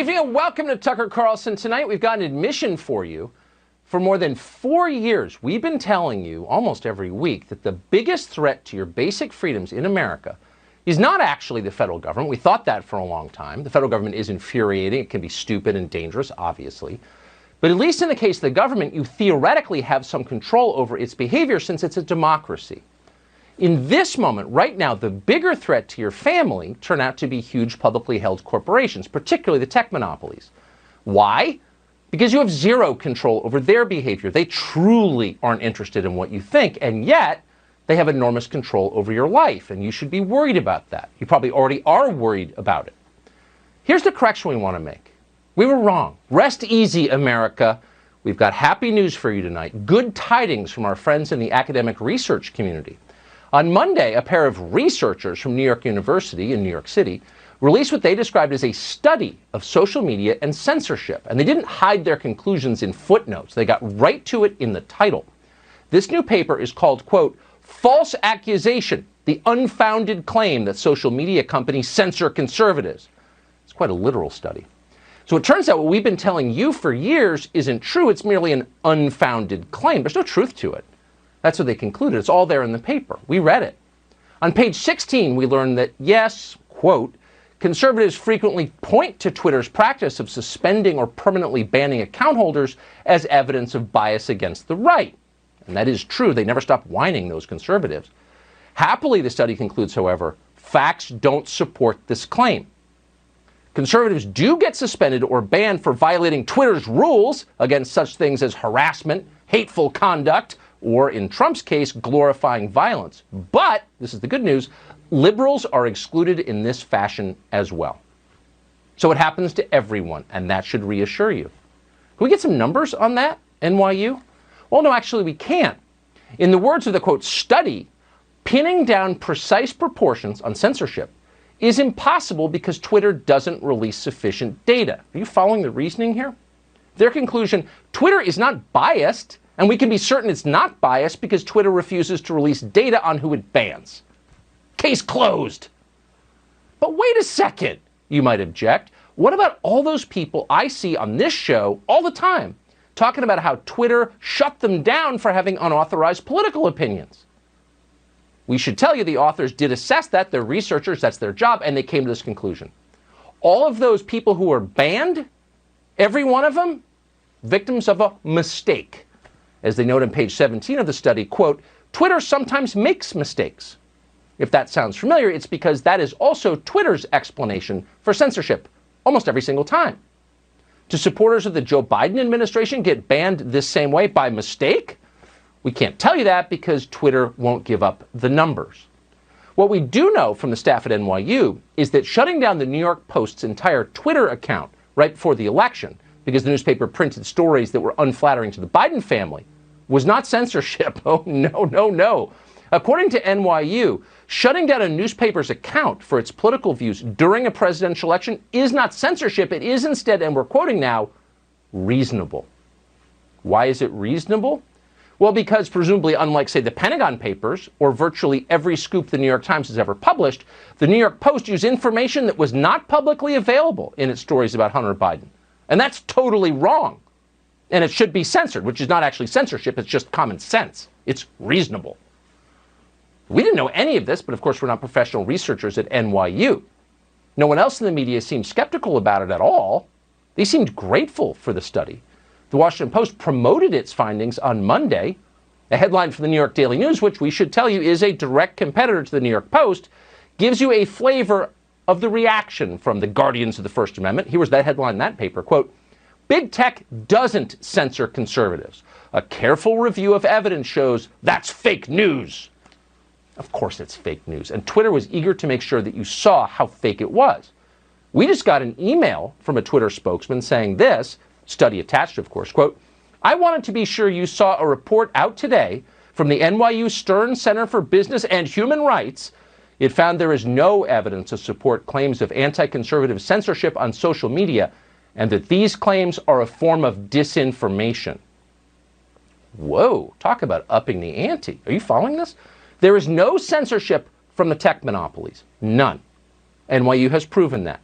evening and welcome to Tucker Carlson. Tonight we've got an admission for you. For more than 4 years, we've been telling you almost every week that the biggest threat to your basic freedoms in America is not actually the federal government. We thought that for a long time. The federal government is infuriating. It can be stupid and dangerous, obviously. But at least in the case of the government, you theoretically have some control over its behavior since it's a democracy. In this moment, right now, the bigger threat to your family turn out to be huge publicly held corporations, particularly the tech monopolies. Why? Because you have zero control over their behavior. They truly aren't interested in what you think, and yet they have enormous control over your life, and you should be worried about that. You probably already are worried about it. Here's the correction we want to make. We were wrong. Rest easy, America. We've got happy news for you tonight. Good tidings from our friends in the academic research community. On Monday, a pair of researchers from New York University in New York City released what they described as a study of social media and censorship. And they didn't hide their conclusions in footnotes. They got right to it in the title. This new paper is called, quote, False Accusation, the Unfounded Claim That Social Media Companies Censor Conservatives. It's quite a literal study. So it turns out what we've been telling you for years isn't true. It's merely an unfounded claim. There's no truth to it. That's what they concluded. It's all there in the paper. We read it. On page 16, we learned that, yes, quote, conservatives frequently point to Twitter's practice of suspending or permanently banning account holders as evidence of bias against the right. And that is true. They never stop whining, those conservatives. Happily, the study concludes, however, facts don't support this claim. Conservatives do get suspended or banned for violating Twitter's rules against such things as harassment, hateful conduct, or in Trump's case, glorifying violence. But, this is the good news, liberals are excluded in this fashion as well. So it happens to everyone, and that should reassure you. Can we get some numbers on that, NYU? Well, no, actually we can't. In the words of the, quote, study, pinning down precise proportions on censorship is impossible because Twitter doesn't release sufficient data. Are you following the reasoning here? Their conclusion, Twitter is not biased, and we can be certain it's not biased because Twitter refuses to release data on who it bans. Case closed. But wait a second, you might object. What about all those people I see on this show all the time talking about how Twitter shut them down for having unauthorized political opinions? We should tell you the authors did assess that. They're researchers. That's their job. And they came to this conclusion. All of those people who are banned, every one of them, victims of a mistake. As they note on page 17 of the study, quote, Twitter sometimes makes mistakes. If that sounds familiar, it's because that is also Twitter's explanation for censorship almost every single time. Do supporters of the Joe Biden administration get banned this same way by mistake? We can't tell you that because Twitter won't give up the numbers. What we do know from the staff at NYU is that shutting down the New York Post's entire Twitter account right before the election, because the newspaper printed stories that were unflattering to the Biden family, was not censorship. Oh, no, no, no. According to NYU, shutting down a newspaper's account for its political views during a presidential election is not censorship. It is instead, and we're quoting now, reasonable. Why is it reasonable? Well, because presumably, unlike, say, the Pentagon Papers or virtually every scoop the New York Times has ever published, the New York Post used information that was not publicly available in its stories about Hunter Biden. And that's totally wrong. And it should be censored, which is not actually censorship. It's just common sense. It's reasonable. We didn't know any of this, but of course we're not professional researchers at NYU. No one else in the media seemed skeptical about it at all. They seemed grateful for the study. The Washington Post promoted its findings on Monday. A headline from the New York Daily News, which we should tell you is a direct competitor to the New York Post, gives you a flavor of the reaction from the guardians of the First Amendment. Here was that headline in that paper, quote, Big Tech doesn't censor conservatives. A careful review of evidence shows that's fake news. Of course it's fake news. And Twitter was eager to make sure that you saw how fake it was. We just got an email from a Twitter spokesman saying this, study attached, of course, quote, I wanted to be sure you saw a report out today from the NYU Stern Center for Business and Human Rights. It found there is no evidence to support claims of anti-conservative censorship on social media and that these claims are a form of disinformation. Whoa, talk about upping the ante. Are you following this? There is no censorship from the tech monopolies. None. NYU has proven that.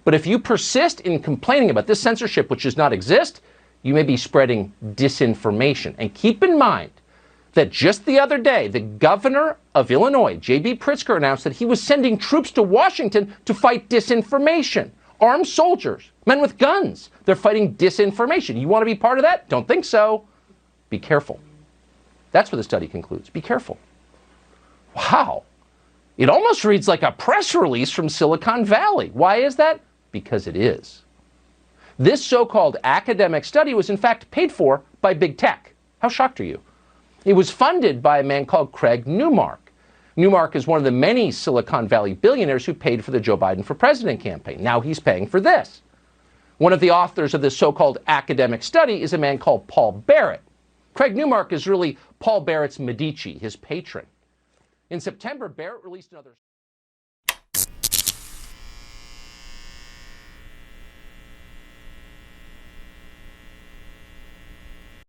But if you persist in complaining about this censorship, which does not exist, you may be spreading disinformation. And keep in mind that just the other day, the governor of Illinois, J.B. Pritzker, announced that he was sending troops to Washington to fight disinformation. Armed soldiers, men with guns, they're fighting disinformation. You want to be part of that? Don't think so. Be careful. That's what the study concludes. Be careful. Wow. It almost reads like a press release from Silicon Valley. Why is that? Because it is. This so-called academic study was in fact paid for by big tech. How shocked are you? It was funded by a man called Craig Newmark. Newmark is one of the many Silicon Valley billionaires who paid for the Joe Biden for president campaign. Now he's paying for this. One of the authors of this so-called academic study is a man called Paul Barrett. Craig Newmark is really Paul Barrett's Medici, his patron. In September, Barrett released another